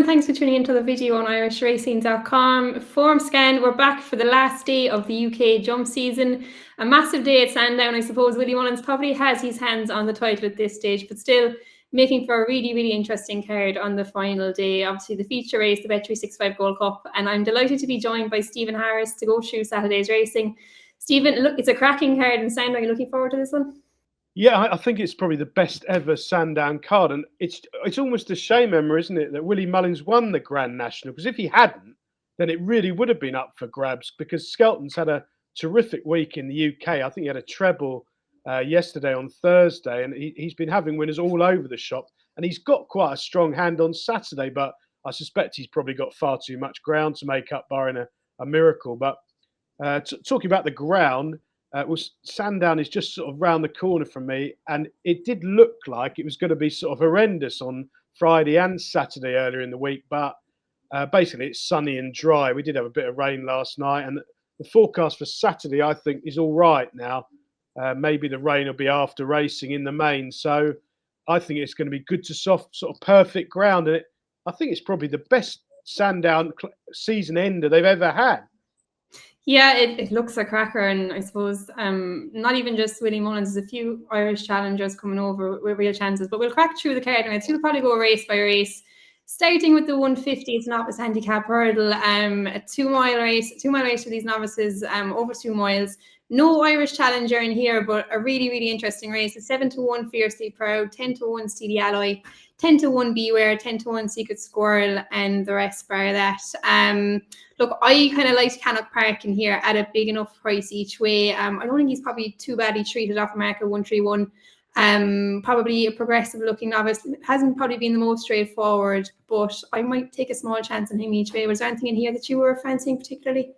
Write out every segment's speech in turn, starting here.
everyone, thanks for tuning into the video on irishracing.com. Formscan, we're back for the last day of the UK jump season. A massive day at Sandown. I suppose Willie Mullins probably has his hands on the title at this stage, but still making for a really, really interesting card on the final day. Obviously, the feature race, the Bet365 Gold Cup, and I'm delighted to be joined by Stephen Harris to go through Saturday's racing. Stephen, look, it's a cracking card in Sandown. Are you looking forward to this one? Yeah, I think it's probably the best ever Sandown card, and it's almost a shame, Emma, isn't it, that Willie Mullins won the Grand National? Because if he hadn't, then it really would have been up for grabs. Because Skelton's had a terrific week in the UK. I think he had a treble yesterday on Thursday, and he's been having winners all over the shop. And he's got quite a strong hand on Saturday, but I suspect he's probably got far too much ground to make up, barring a miracle. But talking about the ground. Sandown is just sort of round the corner from me, and it did look like it was going to be sort of horrendous on Friday and Saturday earlier in the week, but basically it's sunny and dry. We did have a bit of rain last night, and the forecast for Saturday, I think, is all right now. Maybe the rain will be after racing in the main, so I think it's going to be good to soft, sort of perfect ground, and I think it's probably the best Sandown season ender they've ever had. Yeah, it looks a cracker, and I suppose not even just Willie Mullins, there's a few Irish challengers coming over with real chances, but we'll crack through the card now. We'll probably go race by race, starting with the 150. It's an novice handicap hurdle, a 2 mile race for these novices, over 2 miles. No Irish challenger in here, but a really, really interesting race. It's 7-1 Fiercely Proud, 10-1 Steely Alloy, 10-1 Beware, 10-1 Secret Squirrel, and the rest bar that. Look, I kind of liked Cannock Park in here at a big enough price each way. I don't think he's probably too badly treated off a marker 131. Probably a progressive looking novice. Hasn't probably been the most straightforward, but I might take a small chance on him each way. Was there anything in here that you were fancying particularly?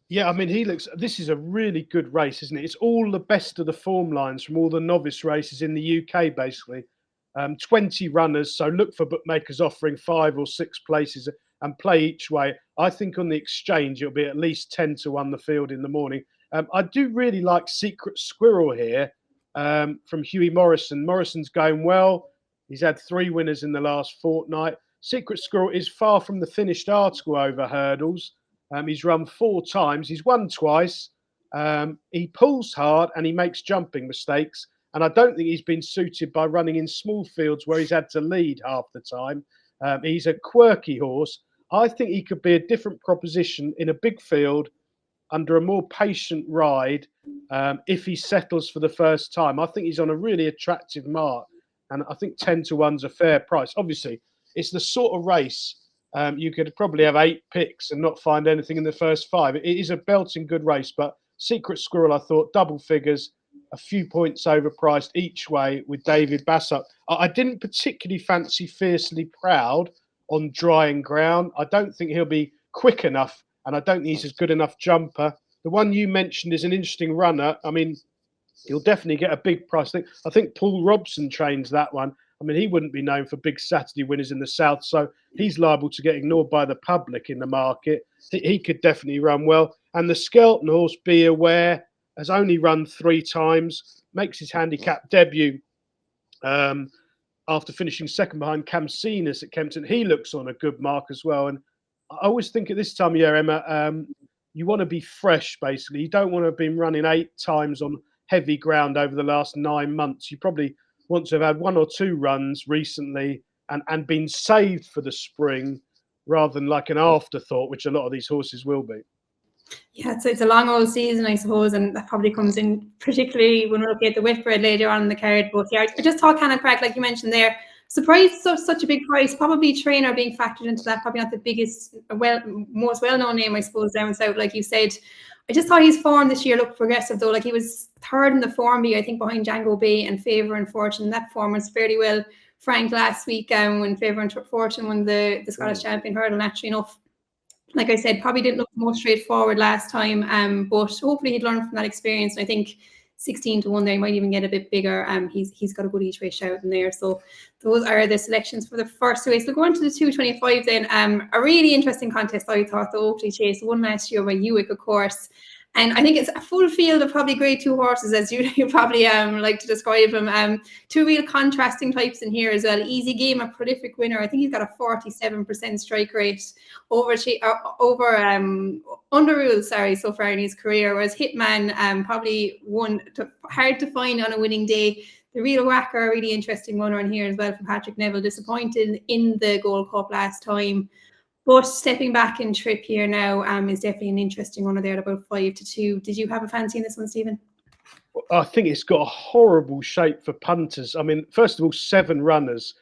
Yeah, I mean, this is a really good race, isn't it? It's all the best of the form lines from all the novice races in the UK, basically. 20 runners, so look for bookmakers offering 5 or 6 places and play each way. I think on the exchange, it'll be at least 10-1 the field in the morning. I do really like Secret Squirrel here from Hughie Morrison. Morrison's going well. He's had 3 winners in the last fortnight. Secret Squirrel is far from the finished article over hurdles. He's run 4 times. He's won twice. He pulls hard and he makes jumping mistakes. And I don't think he's been suited by running in small fields where he's had to lead half the time. He's a quirky horse. I think he could be a different proposition in a big field under a more patient ride if he settles for the first time. I think he's on a really attractive mark. And I think 10-1's a fair price. Obviously, it's the sort of race you could probably have 8 picks and not find anything in the first 5. It is a belting good race, but Secret Squirrel, I thought, double figures, a few points overpriced each way with David Bassett. I didn't particularly fancy Fiercely Proud on drying ground. I don't think he'll be quick enough, and I don't think he's a good enough jumper. The one you mentioned is an interesting runner. I mean, he'll definitely get a big price. I think Paul Robson trains that one. I mean, he wouldn't be known for big Saturday winners in the South, so he's liable to get ignored by the public in the market. He could definitely run well. And the Skelton horse, Be Aware, has only run 3 times, makes his handicap debut after finishing second behind Cam Cenas at Kempton. He looks on a good mark as well. And I always think at this time of year, Emma, you want to be fresh, basically. You don't want to have been running 8 times on heavy ground over the last 9 months. You probably want to have had 1 or 2 runs recently and been saved for the spring rather than like an afterthought, which a lot of these horses will be. Yeah, it's a long old season, I suppose, and that probably comes in particularly when we're looking at the Whitbread later on in the card. But yeah, I just thought Cannock Park, like you mentioned there, surprised such a big price. Probably trainer being factored into that. Probably not the biggest, most well-known name, I suppose, down south, like you said. I just thought his form this year looked progressive, though. Like he was 3rd in the Form Bee, I think, behind Django Bay and Favour and Fortune. That form was fairly well franked last week when Favour and Fortune won the Scottish Champion hurdle, naturally enough. Like I said, probably didn't look the most straightforward last time, but hopefully he'd learn from that experience. And I think 16-1 there, he might even get a bit bigger. He's got a good each way shout in there. So those are the selections for the first race. We'll go on to the 225 then. A really interesting contest, I thought, the Oakley Chase, won last year by Uwick, of course. And I think it's a full field of probably grade 2 horses, as you probably like to describe them. Two real contrasting types in here as well. Easy Game, a prolific winner. I think he's got a 47% strike rate over under rules, so far in his career. Whereas Hitman, probably hard to find on a winning day. The Real Whacker, a really interesting runner in here as well from Patrick Nagle. Disappointed in the Gold Cup last time. But stepping back in trip here now is definitely an interesting one there at about 5-2. Did you have a fancy in this one, Stephen? I think it's got a horrible shape for punters. I mean, first of all, 7 runners.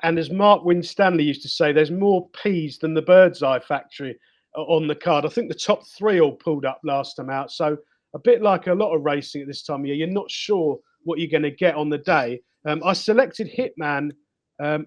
And as Mark Winstanley used to say, there's more peas than the Bird's Eye factory on the card. I think the top 3 all pulled up last time out. So a bit like a lot of racing at this time of year, you're not sure what you're going to get on the day. I selected Hitman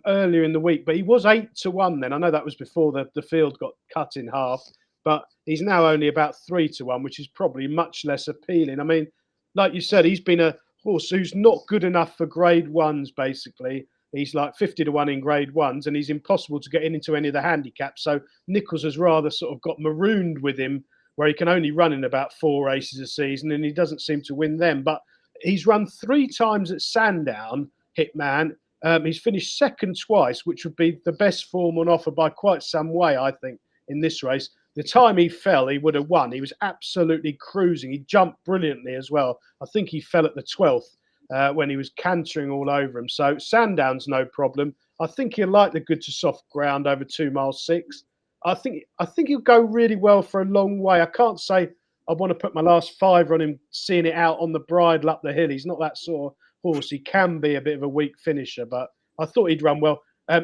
earlier in the week, but he was 8-1 then. I know that was before the field got cut in half, but he's now only about 3-1, which is probably much less appealing. I mean, like you said, he's been a horse who's not good enough for grade 1s, basically. He's like 50-1 in grade 1s, and he's impossible to get into any of the handicaps. So Nichols has rather sort of got marooned with him, where he can only run in about 4 races a season, and he doesn't seem to win them. But he's run 3 times at Sandown, Hitman. He's finished second twice, which would be the best form on offer by quite some way, I think, in this race. The time he fell, he would have won. He was absolutely cruising. He jumped brilliantly as well. I think he fell at the 12th when he was cantering all over him. So Sandown's no problem. I think he'll like the good to soft ground over 2 miles 6. I think he'll go really well for a long way. I can't say I want to put my last 5 on him, seeing it out on the bridle up the hill. He's not that sort of horse. He can be a bit of a weak finisher, but I thought he'd run well.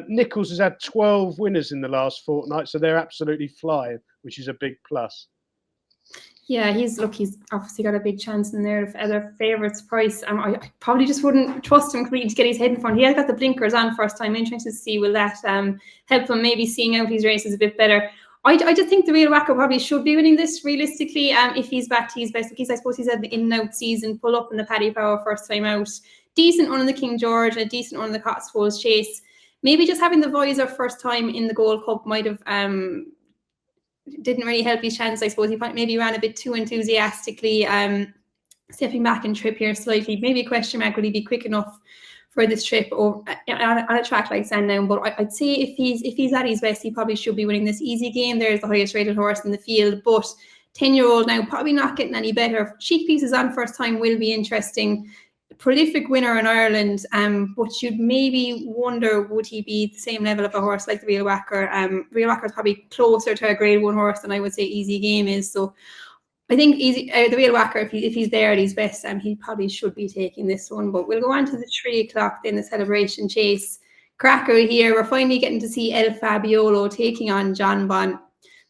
Nichols has had 12 winners in the last fortnight, so they're absolutely flying, which is a big plus. Yeah, he's obviously got a big chance in there of other favourites price. I probably just wouldn't trust him completely to get his head in front. He has got the blinkers on first time. Interested to see will that help him maybe seeing out his races a bit better. I just think the Real Whacker probably should be winning this realistically. If he's back to his best, because I suppose he's had the in and out season, pull up in the Paddy Power first time out, decent one in the King George, a decent one in the Cotswolds Chase. Maybe just having the visor first time in the Gold Cup might have didn't really help his chance. I suppose he maybe ran a bit too enthusiastically, stepping back in trip here slightly. Maybe a question mark, will he be quick enough for this trip or on a track like Sandown? But I'd say if he's at his best, he probably should be winning this. Easy Game, there's the highest rated horse in the field, but 10-year-old now probably not getting any better. Cheek Pieces on first time will be interesting. Prolific winner in Ireland, but you'd maybe wonder, would he be the same level of a horse like the Real Whacker? Real Whacker is probably closer to a grade 1 horse than I would say Easy Game is. So I think the Real Whacker, if he's there at his best, he probably should be taking this one. But we'll go on to the 3 o'clock then, the Celebration Chase. Cracker here, we're finally getting to see El Fabiolo taking on John Bon.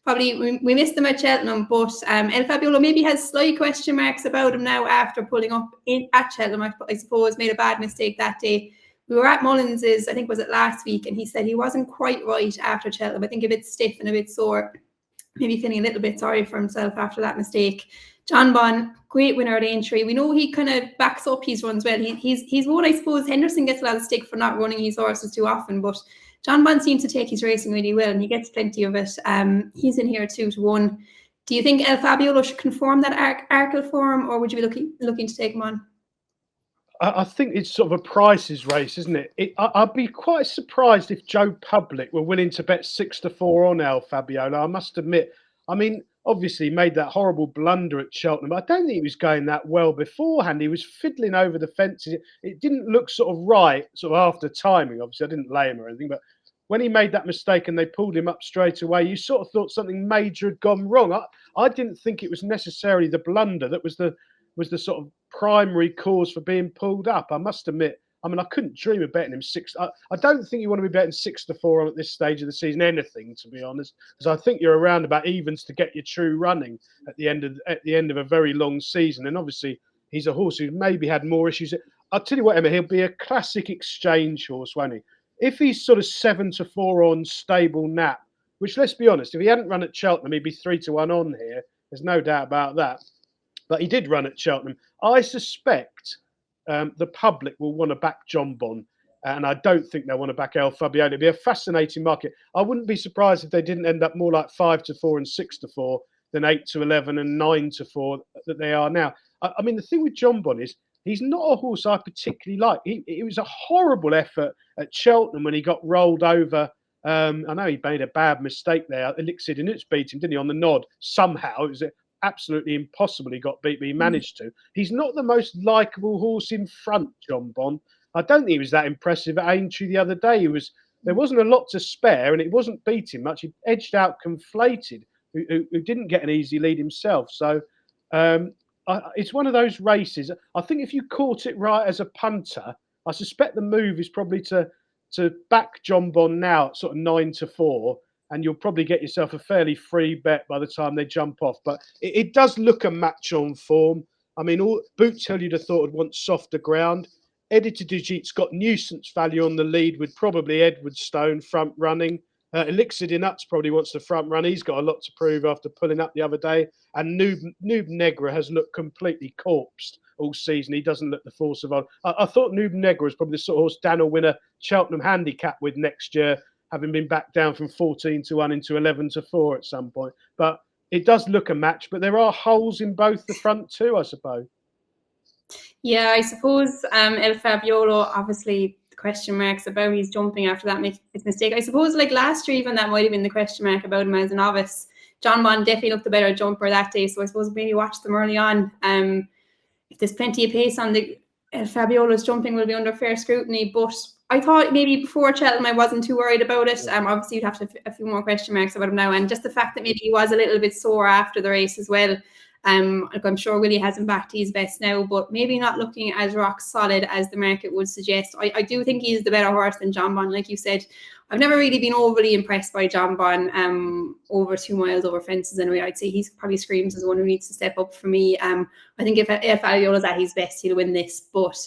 Probably we missed him at Cheltenham, but El Fabiolo maybe has slight question marks about him now after pulling up at Cheltenham. I suppose made a bad mistake that day. We were at Mullins's, I think was it last week, and he said he wasn't quite right after Cheltenham. I think a bit stiff and a bit sore, maybe feeling a little bit sorry for himself after that mistake. John Bon, great winner at Aintree. We know he kind of backs up his runs well. He's one, I suppose. Henderson gets a lot of stick for not running his horses too often, but John Bon seems to take his racing really well, and he gets plenty of it. He's in here 2-1. Do you think El Fabiolo should conform that Arkle form, or would you be looking to take him on? I think it's sort of a prices race, isn't it? I'd be quite surprised if Joe Public were willing to bet 6-4 on El Fabiolo. I must admit. I mean, obviously he made that horrible blunder at Cheltenham. I don't think he was going that well beforehand. He was fiddling over the fences. It didn't look sort of right, sort of after timing. Obviously, I didn't lay him or anything, but when he made that mistake and they pulled him up straight away, you sort of thought something major had gone wrong. I didn't think it was necessarily the blunder that was the sort of primary cause for being pulled up. I must admit. I mean, I couldn't dream of betting him 6. I don't think you want to be betting 6-4 on at this stage of the season, anything, to be honest, because I think you're around about evens to get your true running at the end of a very long season. And obviously, he's a horse who maybe had more issues. I'll tell you what, Emma, he'll be a classic exchange horse, won't he? If he's sort of 7-4 on stable nap, which, let's be honest, if he hadn't run at Cheltenham, he'd be 3-1 on here. There's no doubt about that. But he did run at Cheltenham. I suspect the public will want to back John Bon, and I don't think they'll want to back El Fabiolo. It'd be a fascinating market. I wouldn't be surprised if they didn't end up more like 5-4 and 6-4 than 8-11 and 9-4 that they are now. I mean, the thing with John Bon is he's not a horse I particularly like. It was a horrible effort at Cheltenham when he got rolled over. I know he made a bad mistake there. Elixir Nuts beat him, didn't he, on the nod? Somehow. It was absolutely impossible he got beat, but he managed to. He's not the most likeable horse in front, John Bon. I don't think he was that impressive at Aintree the other day. There wasn't a lot to spare, and it wasn't beating much. He edged out Conflated, who didn't get an easy lead himself. So it's one of those races. I think if you caught it right as a punter, I suspect the move is probably to back John Bon now at sort of 9-4, and you'll probably get yourself a fairly free bet by the time they jump off. But it does look a match on form. I mean, all Boots Hill you'd have thought would want softer ground. Editor Digit's got nuisance value on the lead with probably Edward Stone front running. Elixir de Nuts probably wants the front run. He's got a lot to prove after pulling up the other day. And Noob Negra has looked completely corpsed all season. He doesn't look the force of old. I thought Noob Negra was probably the sort of horse Dan will win a Cheltenham handicap with next year, having been back down from 14-1 into 11-4 at some point. But it does look a match, but there are holes in both the front too, I suppose. Yeah, I suppose El Fabiolo, obviously the question marks about his jumping after that mistake. I suppose like last year even that might have been the question mark about him as a novice. John Bon definitely looked the better jumper that day, so I suppose maybe watch them early on. If there's plenty of pace on the El Fabiolo's jumping will be under fair scrutiny, but I thought maybe before Cheltenham I wasn't too worried about it. Obviously you'd have to a few more question marks about him now, and just the fact that maybe he was a little bit sore after the race as well. I'm sure Willie has him back to his best now, but maybe not looking as rock solid as the market would suggest. I do think he's the better horse than John Bon. Like you said, I've never really been overly impressed by John Bon over 2 miles over fences anyway. I'd say he probably screams as one who needs to step up for me. I think if Aliola's at his best, he'll win this, but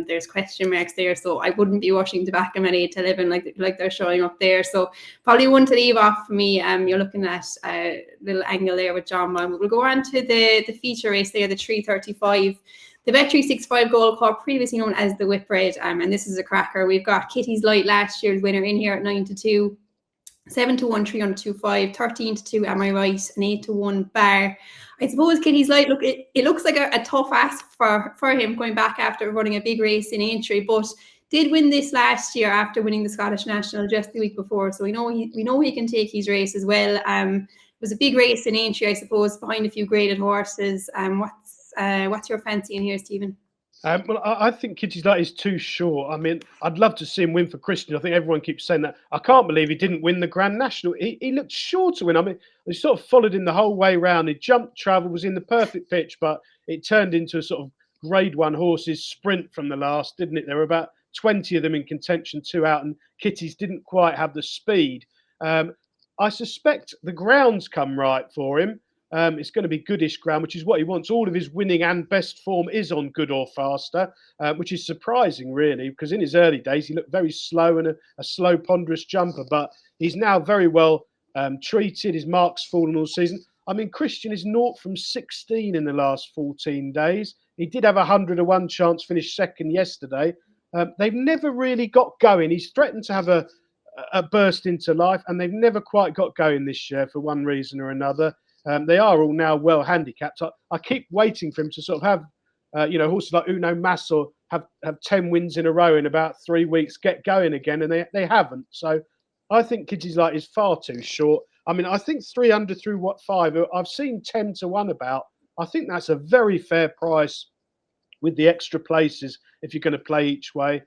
there's question marks there, so I wouldn't be rushing to back him at 8-11 like they're showing up there. So probably one to leave off for me. You're looking at a little angle there with John Bon. We'll go on to the feature race there, the 3:35. The Bet365 Gold Cup, previously known as the Whitbread, and this is a cracker. We've got Kitty's Light, last year's winner, in here at 9-2, 7-1, 325, 13-2, Am I Right, and 8-1 Bar. I suppose Kitty's Light, look, it looks like a tough ask for him going back after running a big race in Aintree, but did win this last year after winning the Scottish National just the week before. So we know he can take his race as well. It was a big race in Aintree, I suppose, behind a few graded horses. What's your fancy in here, Stephen? Well, I think Kitty's Light is too short. I mean, I'd love to see him win for Christian. I think everyone keeps saying that. I can't believe he didn't win the Grand National. He looked sure to win. I mean, he sort of followed him the whole way round. He jumped, travel, was in the perfect pitch, but it turned into a sort of Grade 1 horses sprint from the last, didn't it? There were about 20 of them in contention, 2 out, and Kitty's didn't quite have the speed. I suspect the ground's come right for him. It's going to be goodish ground, which is what he wants. All of his winning and best form is on good or faster, which is surprising, really, because in his early days, he looked very slow and a slow, ponderous jumper, but he's now very well treated. His mark's fallen all season. I mean, Christian is 0 from 16 in the last 14 days. He did have a 100-1 chance, finished second yesterday. They've never really got going. He's threatened to have a burst into life, and they've never quite got going this year for one reason or another. They are all now well handicapped. I keep waiting for him to sort of have, horses like Uno Mas or have 10 wins in a row in about 3 weeks, get going again, and they haven't. So I think Kitty's Light is far too short. I mean, I think 300 through 5. I've seen 10-1 about. I think that's a very fair price with the extra places if you're going to play each way.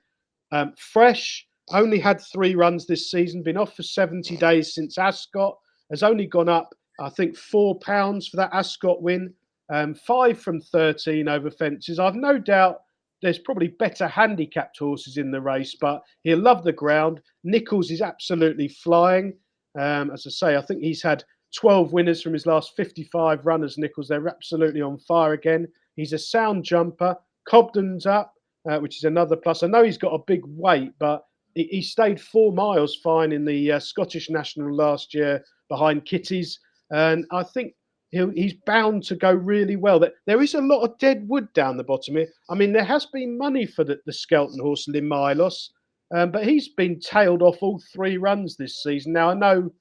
Fresh only had 3 runs this season, been off for 70 days since Ascot, has only gone up, I think, £4 for that Ascot win, 5 from 13 over fences. I've no doubt there's probably better handicapped horses in the race, but he'll love the ground. Nichols is absolutely flying. As I say, I think he's had 12 winners from his last 55 runners, Nichols. They're absolutely on fire again. He's a sound jumper. Cobden's up, which is another plus. I know he's got a big weight, but he stayed 4 miles fine in the Scottish National last year behind Kitty's. And I think he's bound to go really well. There is a lot of dead wood down the bottom here. I mean, there has been money for the Skelton horse, Limailos, but he's been tailed off all 3 runs this season. Now, I know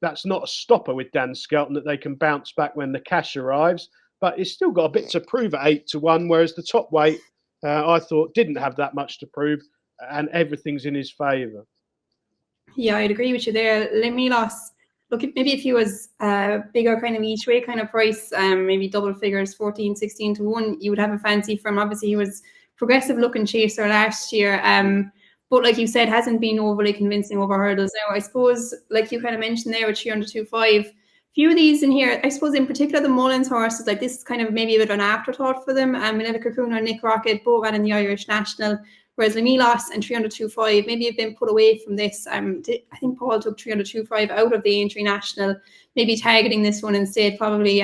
that's not a stopper with Dan Skelton, that they can bounce back when the cash arrives. But it's still got a bit to prove at 8-1, whereas the top weight, I thought, didn't have that much to prove, and everything's in his favour. Yeah, I'd agree with you there. Lemilos, look, maybe if he was bigger kind of each way kind of price, maybe double figures, 14, 16 to 1, you would have a fancy from. Obviously, he was progressive looking chaser last year. But like you said, hasn't been overly convincing over hurdles. Now, I suppose, like you kind of mentioned there with 300-2.5, few of these in here, I suppose in particular the Mullins horses, like this is kind of maybe a bit of an afterthought for them. Manila Cocoon or Nick Rocket both ran in the Irish National, whereas Lemilos and 300-2.5 maybe have been put away from this. I think Paul took 300-2.5 out of the Aintree National, maybe targeting this one instead, probably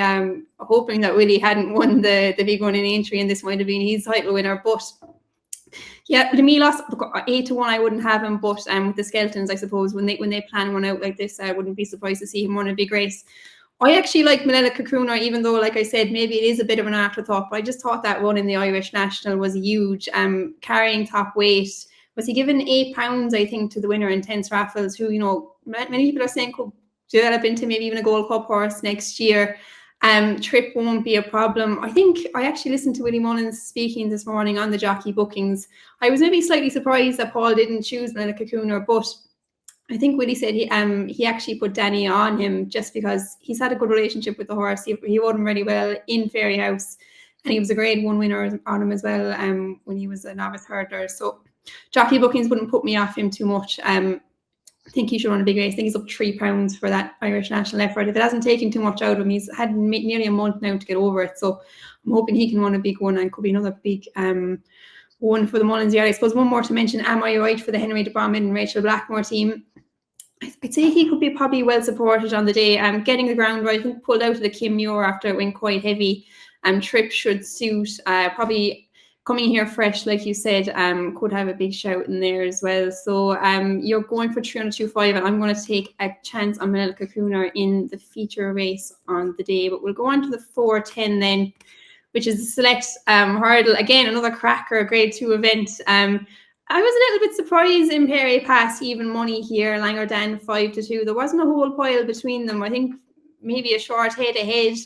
hoping that Willie hadn't won the big one in Aintree and this might have been his title winner. But yeah, Lemilos, 8-1, I wouldn't have him, but with the Skeltons, I suppose, when they plan one out like this, I wouldn't be surprised to see him run a big race. I actually like Manila Cocoon, even though, like I said, maybe it is a bit of an afterthought, but I just thought that run in the Irish National was huge. Carrying top weight, was he given £8, I think, to the winner in Tense Raffles, who, many people are saying could develop into maybe even a Gold Cup horse next year. Trip won't be a problem. I think I actually listened to Willie Mullins speaking this morning on the jockey bookings. I was maybe slightly surprised that Paul didn't choose Manila Cocoon, but I think Willie said he actually put Danny on him just because he's had a good relationship with the horse. He rode him really well in Fairy House, and he was a Grade 1 winner on him as well when he was a novice hurdler. So jockey bookings wouldn't put me off him too much. I think he should run a big race. I think he's up £3 for that Irish National effort. If it hasn't taken too much out of him, he's had nearly a month now to get over it. So I'm hoping he can run a big one and could be another big one for the Mullins yard. I suppose one more to mention, Am I Right for the Henry de Bromhead and Rachel Blackmore team. I'd say he could be probably well supported on the day. Getting the ground right, I think pulled out of the Kim Muir after it went quite heavy. Trip should suit. Probably coming here fresh, like you said, could have a big shout in there as well. So you're going for 300-2.5, and I'm going to take a chance on Manila Cocooner in the feature race on the day. But we'll go on to the 4:10 then, which is the select hurdle. Again, another cracker, Grade 2 event. I was a little bit surprised in Perry Pass, even money here, Langerdan 5-2. There wasn't a whole pile between them. I think maybe a short head-to-head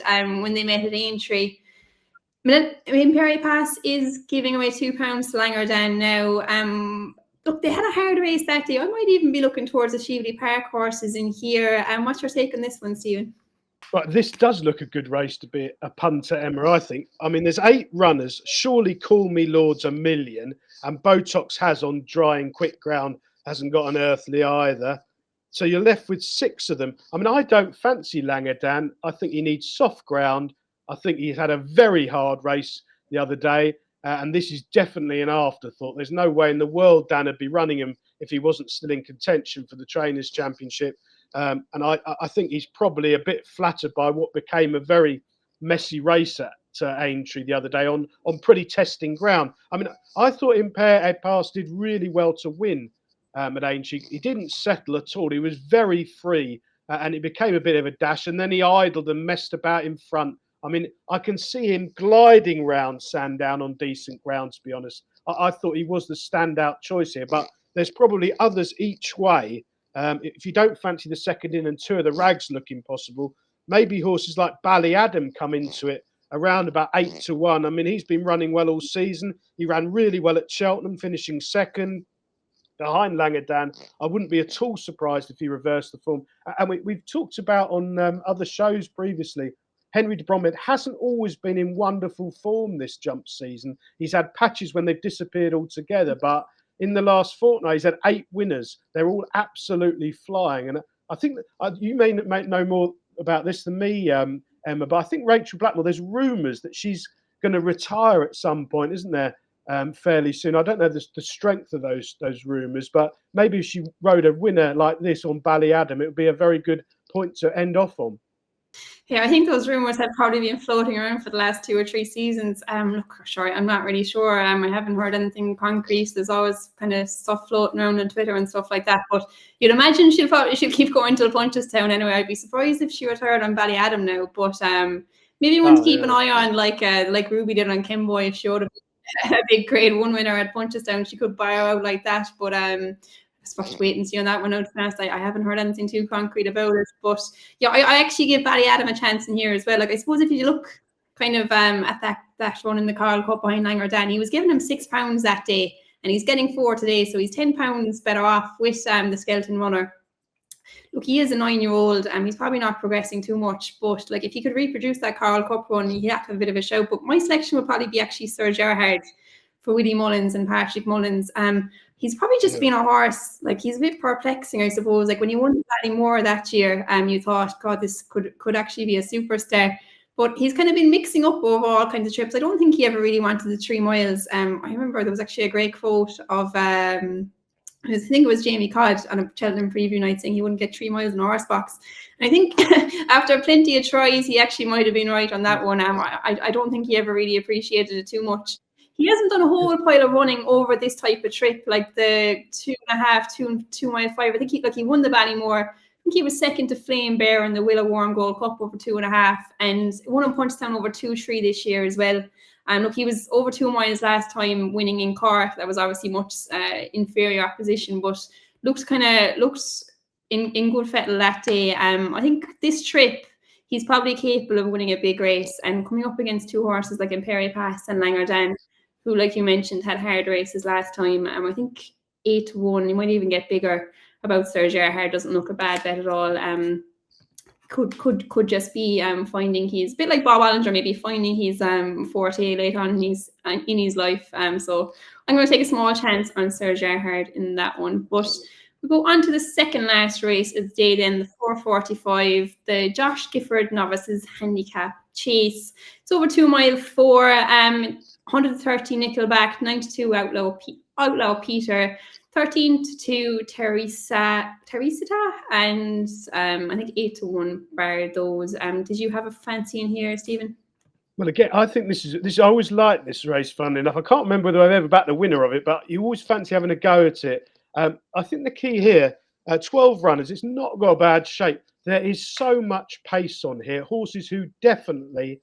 when they met at Aintree. Perry Pass is giving away £2 to Langerdan now. Look, they had a hard race that day. I might even be looking towards the Shively Park horses in here. What's your take on this one, Stephen? Right, this does look a good race to be a punter, Emma, I think. I mean, there's 8 runners. Surely Call Me Lord's a million. And Botox has on dry and quick ground, hasn't got an earthly either. So you're left with 6 of them. I mean, I don't fancy Langerdan. I think he needs soft ground. I think he's had a very hard race the other day. And this is definitely an afterthought. There's no way in the world Dan would be running him if he wasn't still in contention for the Trainers' Championship. And I think he's probably a bit flattered by what became a very messy race at Aintree the other day on pretty testing ground. I mean, I thought Impaired Pass did really well to win at Aintree. He didn't settle at all. He was very free and it became a bit of a dash. And then he idled and messed about in front. I mean, I can see him gliding round Sandown on decent ground, to be honest. I thought he was the standout choice here, but there's probably others each way. If you don't fancy the second in and 2 of the rags look impossible, maybe horses like Ballyadam come into it around about 8-1. I mean, he's been running well all season. He ran really well at Cheltenham, finishing second behind Langerdan. I wouldn't be at all surprised if he reversed the form. And we've talked about on other shows previously, Henry de Bromhead hasn't always been in wonderful form this jump season. He's had patches when they've disappeared altogether, but in the last fortnight, he's had 8 winners. They're all absolutely flying. And I think that, you may know more about this than me, Emma, but I think Rachel Blackmore, there's rumours that she's going to retire at some point, isn't there, fairly soon? I don't know the strength of those rumours, but maybe if she rode a winner like this on Ballyadam, it would be a very good point to end off on. Yeah, I think those rumours have probably been floating around for the last 2 or 3 seasons. Look, sorry, I'm not really sure. I haven't heard anything concrete. There's always kind of stuff floating around on Twitter and stuff like that. But you'd imagine she'll keep going till Punchestown anyway. I'd be surprised if she retired on Ballyadam now. But maybe one to keep an eye on, like Ruby did on Kimboy. If she would have been a big Grade 1 winner at Punchestown, she could buy her out like that. But just have to wait and see on that one out fast. I haven't heard anything too concrete about it, but yeah, I actually give Ballyadam a chance in here as well. Like I suppose if you look kind of at that run in the Carl Cup behind Langerdale, he was giving him £6 that day, and he's getting 4 today, so he's £10 better off with the Skeleton Runner. Look, he is a 9-year-old, and he's probably not progressing too much, but like if he could reproduce that Carl Cup run, he'd have a bit of a shout. But my selection would probably be actually Sir Gerhard for Willie Mullins and Patrick Mullins. He's probably just been a horse, like he's a bit perplexing, I suppose. Like when you won Ballymore that year, you thought, God, this could actually be a superstar. But he's kind of been mixing up over all kinds of trips. I don't think he ever really wanted the 3 miles. I remember there was actually a great quote of, I think it was Jamie Codd on a Cheltenham preview night saying he wouldn't get 3 miles in a horse box. And I think after plenty of tries, he actually might have been right on that one. I don't think he ever really appreciated it too much. He hasn't done a whole pile of running over this type of trip, like the 2.5, 2 mile 5. I think he won the Ballymore. I think he was second to Flame Bear in the Willow Warm Gold Cup over 2.5, and won in Punchestown over 2.3 this year as well. And look, he was over 2 miles last time, winning in Cork. That was obviously much inferior opposition, but looked in good fettle that day. I think this trip, he's probably capable of winning a big race, and coming up against 2 horses like Imperi Pass and Langerdale, who, like you mentioned, had hard races last time. I think 8-1. He might even get bigger. About Sir Gerhard doesn't look a bad bet at all. Could just be finding he's a bit like Bob Allinger, maybe finding his forte late on in his life. So I'm going to take a small chance on Sir Gerhard in that one. But we go on to the second last race of the day then, the 4:45, the Josh Gifford Novices Handicap Chase. It's over 2 mile 4, 130 Nickelback, 92 Outlaw Peter, 13-2 Teresa, and I think 8-1 bar those. Did you have a fancy in here, Stephen? Well, again, I think this is. I always like this race. Funnily enough, I can't remember whether I've ever backed the winner of it, but you always fancy having a go at it. I think the key here, 12 runners. It's not got a bad shape. There is so much pace on here. Horses who definitely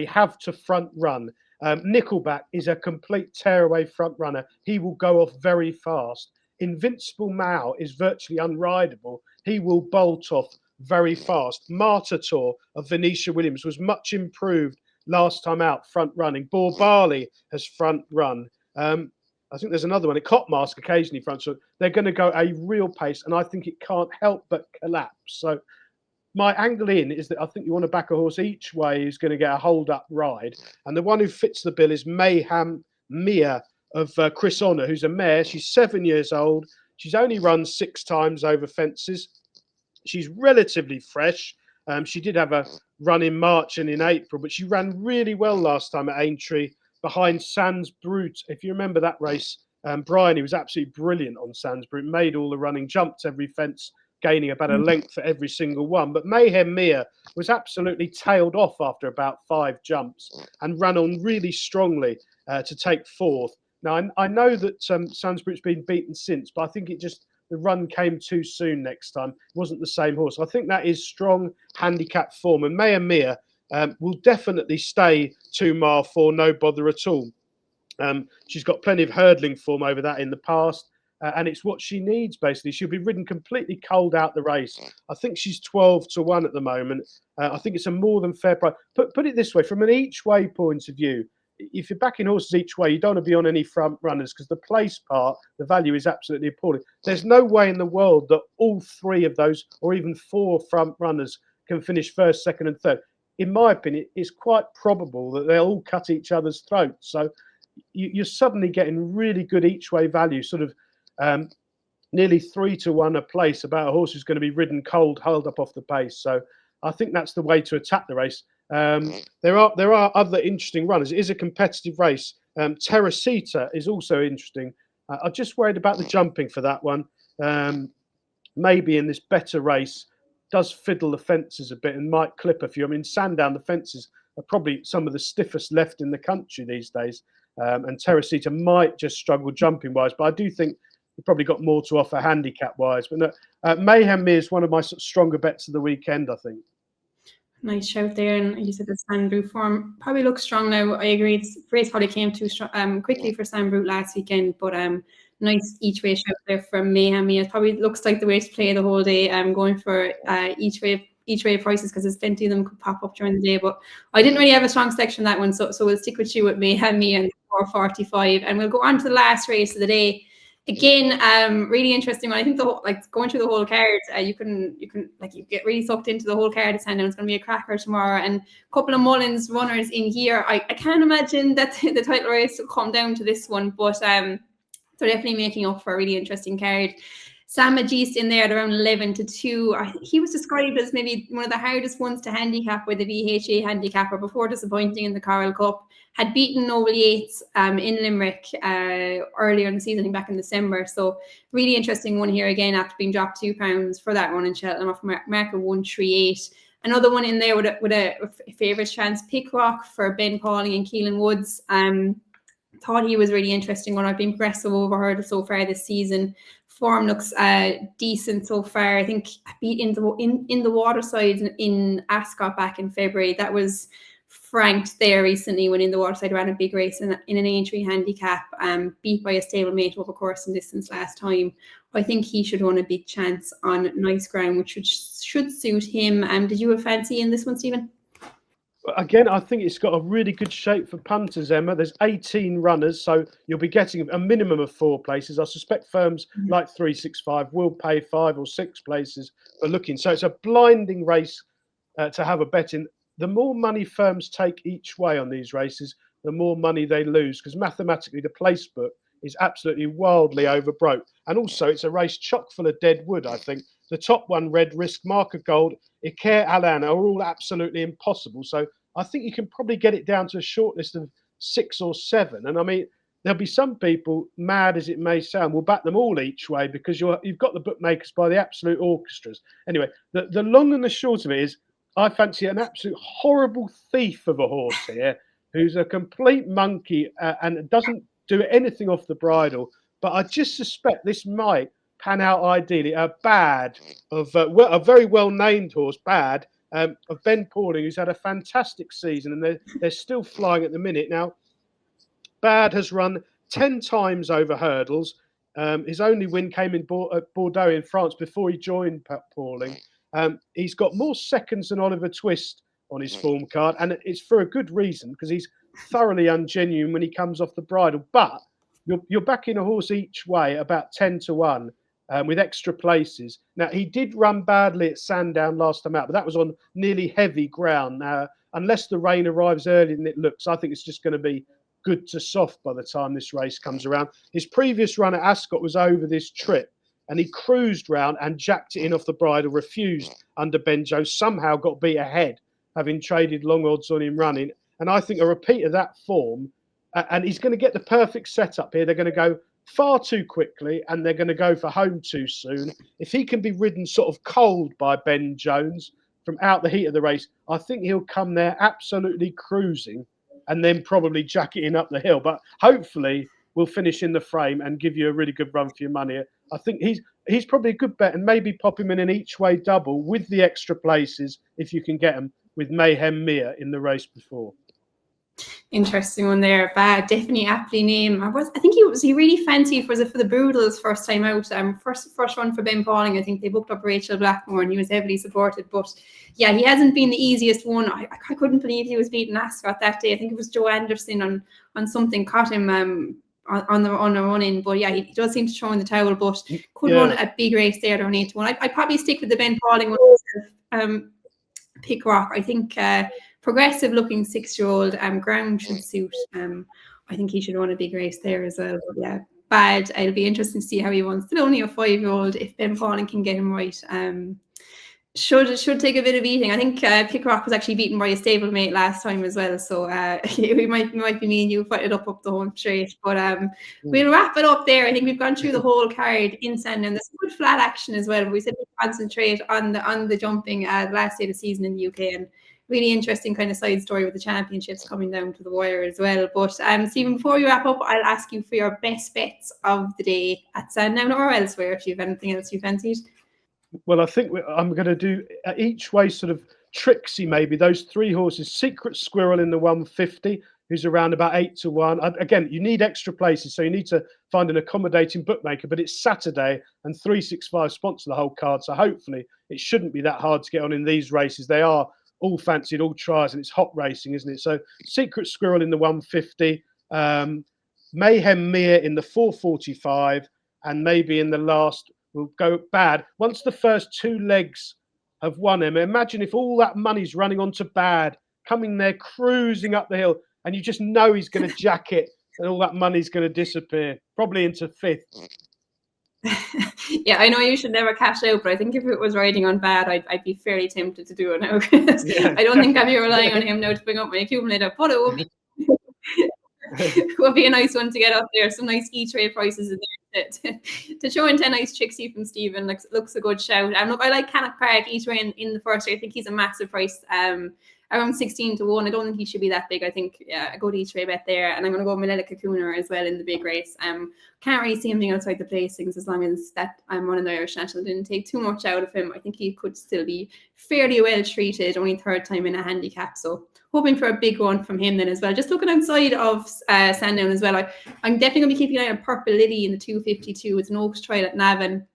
have to front run. Nickelback is a complete tearaway front runner. He will go off very fast. Invincible Mao is virtually unrideable. He will bolt off very fast. Martator of Venetia Williams was much improved last time out, front running. Boar Barley has front run. I think there's another one. A Cop Mask occasionally front. So they're going to go a real pace, and I think it can't help but collapse. So my angle in is that I think you want to back a horse each way who's going to get a hold-up ride. And the one who fits the bill is Mayhem Mia of Chris Honor, who's a mare. She's 7 years old. She's only run 6 times over fences. She's relatively fresh. She did have a run in March and in April, but she ran really well last time at Aintree behind Sans Brute. If you remember that race, Brian, he was absolutely brilliant on Sans Brute, made all the running, jumped every fence, gaining about a length for every single one. But Mayhem Mia was absolutely tailed off after about 5 jumps and ran on really strongly to take 4th. Now, I know that Sans Brute's been beaten since, but I think the run came too soon next time. It wasn't the same horse. I think that is strong handicap form. And Mayhem Mia will definitely stay 2 mile 4, no bother at all. She's got plenty of hurdling form over that in the past. And it's what she needs, basically. She'll be ridden completely cold out the race. I think she's 12-1 at the moment. I think it's a more than fair price. Put it this way, from an each-way point of view, if you're backing horses each way, you don't want to be on any front runners because the place part, the value is absolutely appalling. There's no way in the world that all 3 of those, or even 4 front runners, can finish 1st, 2nd, and 3rd. In my opinion, it's quite probable that they'll all cut each other's throats. So you're suddenly getting really good each-way value, sort of nearly 3-1 a place about a horse who's going to be ridden cold, held up off the pace. So I think that's the way to attack the race. There are other interesting runners. It is a competitive race. Teresita is also interesting. I'm just worried about the jumping for that one. Maybe in this better race does fiddle the fences a bit and might clip a few. I mean, Sandown, the fences are probably some of the stiffest left in the country these days. And Teresita might just struggle jumping wise, but I do think they've probably got more to offer handicap wise. But no, Mayhem is one of my sort of stronger bets of the weekend, I think. Nice shout there, and you said the Sandown form probably looks strong now. I agree. This race probably came too strong, quickly for Sandown last weekend, but nice each way shout there from Mayhem. It probably looks like the way to play the whole day. I'm going for each way prices because there's plenty of them could pop up during the day. But I didn't really have a strong selection on that one, so we'll stick with you with Mayhem and 445, and we'll go on to the last race of the day. Again, really interesting one. I think going through the whole card, you get really sucked into the whole card of Sandown. It's going to be a cracker tomorrow, and a couple of Mullins runners in here. I can't imagine that the title race will come down to this one, but they're definitely making up for a really interesting card. Sam Magist in there at around 11-2. He was described as maybe one of the hardest ones to handicap by the VHA handicapper before disappointing in the Coral Cup. Had beaten Noble Yates in Limerick earlier in the season, back in December. So really interesting one here again after being dropped £2 for that one in Cheltenham off mark of 138. Another one in there with a favourite chance, Pickrock for Ben Pauling and Keelan Woods. Thought he was really interesting one. I've been progressive over her so far this season. Form looks decent so far. I think beat in the Waterside in Ascot back in February. That was franked there recently when in the Waterside ran a big race in an A3 handicap, beat by a stablemate over course and distance last time. I think he should run a big chance on nice ground, which should suit him. Did you have fancy in this one, Stephen? Again, I think it's got a really good shape for punters, Emma. There's 18 runners, so you'll be getting a minimum of 4 places. I suspect firms like 365 will pay 5 or 6 places for looking. So it's a blinding race to have a bet in. The more money firms take each way on these races, the more money they lose, because mathematically the place book is absolutely wildly overbroke. And also it's a race chock full of dead wood, I think. The top one, Red Risk, Mark of Gold, Iker Alan, are all absolutely impossible. So I think you can probably get it down to a short list of 6 or 7. And I mean, there'll be some people, mad as it may sound, will back them all each way because you've got the bookmakers by the absolute orchestras. Anyway, the long and the short of it is, I fancy an absolute horrible thief of a horse here who's a complete monkey and doesn't do anything off the bridle. But I just suspect this might pan out ideally. A very well-named horse, Bad, of Ben Pauling, who's had a fantastic season, and they're still flying at the minute. Now, Bad has run 10 times over hurdles. His only win came in Bordeaux in France before he joined Pauling. He's got more seconds than Oliver Twist on his form card, and it's for a good reason, because he's thoroughly ungenuine when he comes off the bridle. But you're backing a horse each way about 10-1 with extra places. Now, he did run badly at Sandown last time out, but that was on nearly heavy ground. Unless the rain arrives earlier than it looks, I think it's just going to be good to soft by the time this race comes around. His previous run at Ascot was over this trip, and he cruised round and jacked it in off the bridle, refused under Benjo, somehow got beat ahead, having traded long odds on him running. And I think a repeat of that form, and he's going to get the perfect setup here. They're going to go far too quickly, and they're going to go for home too soon. If he can be ridden sort of cold by Ben Jones from out the heat of the race, I think he'll come there absolutely cruising and then probably jacketing up the hill. But hopefully we'll finish in the frame and give you a really good run for your money. I think he's probably a good bet, and maybe pop him in an each way double with the extra places if you can get them with Mayhem Mia in the race before. Interesting one there. Bad, definitely aptly named. I think he really fancied for the Boodles first time out. First run for Ben Pauling. I think they booked up Rachel Blackmore and he was heavily supported. But yeah, he hasn't been the easiest one. I couldn't believe he was beating Ascot that day. I think it was Joe Anderson on something caught him on the run-in. But yeah, he does seem to throw in the towel, but could run a big race there around 8-1. I'd probably stick with the Ben Pauling one. Pickrock, I think progressive looking 6-year-old, ground should suit. I think he should run a big race there as well. But yeah, Bad, it'll be interesting to see how he runs. Still only a 5-year-old. If Ben Pauling can get him right, should take a bit of beating. I think Pickrock was actually beaten by a stablemate last time as well, so we might be me and you fight it up the home straight. But we'll wrap it up there. I think we've gone through the whole card in Sandown. There's good flat action as well. We said we concentrate on the jumping last day of the season in the UK, and really interesting kind of side story with the championships coming down to the wire as well. But Stephen, before we wrap up, I'll ask you for your best bets of the day at Sandown or elsewhere if you have anything else you fancied. Well, I think I'm going to do each way sort of Trixie, maybe those 3 horses. Secret Squirrel in the 150, who's around about 8 to 1. Again, you need extra places, so you need to find an accommodating bookmaker. But it's Saturday, and 365 sponsor the whole card, so hopefully it shouldn't be that hard to get on in these races. They are all fancied, all tries, and it's hot racing, isn't it? So Secret Squirrel in the 150, Mayhem Mia in the 445, and maybe in the last will go Bad. Once the first 2 legs have won him, imagine if all that money's running onto Bad, coming there, cruising up the hill, and you just know he's going to jack it, and all that money's going to disappear, probably into 5th. Yeah, I know you should never cash out, but I think if it was riding on Bad, I'd be fairly tempted to do it now. Yeah. I don't think I'd be relying on him now to bring up my accumulator, but it would be it would be a nice one to get up there. Some nice E-tray prices in there to show in 10 nice Trixie from Stephen. Looks a good shout. Look, I like Cannock Park E-tray in the first year. I think he's a massive price. Around 16 to 1. I don't think he should be that big. I think a good E-tray bet there. And I'm going to go Milella Cocooner as well in the big race. Can't really see him being outside the placings as long as that running the Irish National didn't take too much out of him. I think he could still be fairly well treated, only 3rd time in a handicap. So hoping for a big one from him then as well. Just looking outside of Sandown as well. I'm definitely going to be keeping an eye on Purple Lily in the 252. It's an Oaks trial at Navan.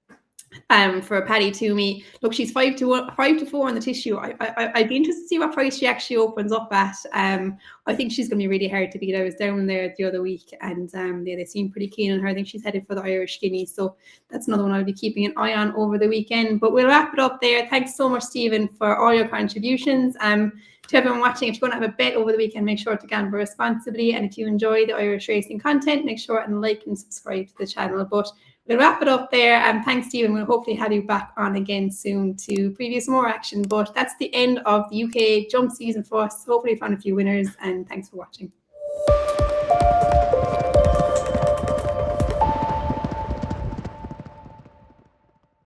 For Paddy Toomey. Look, she's 5 to 4 on the tissue. I'd be interested to see what price she actually opens up at. I think she's going to be really hard to beat. I was down there the other week, and they seem pretty keen on her. I think she's headed for the Irish Guineas, so that's another one I'll be keeping an eye on over the weekend. But we'll wrap it up there. Thanks so much, Stephen, for all your contributions. To everyone watching, if you're going to have a bet over the weekend, make sure to gamble responsibly. And if you enjoy the Irish racing content, make sure and like and subscribe to the channel. But we'll wrap it up there. Thanks, Stephen. We'll hopefully have you back on again soon to preview some more action. But that's the end of the UK jump season for us. Hopefully, we found a few winners, and thanks for watching.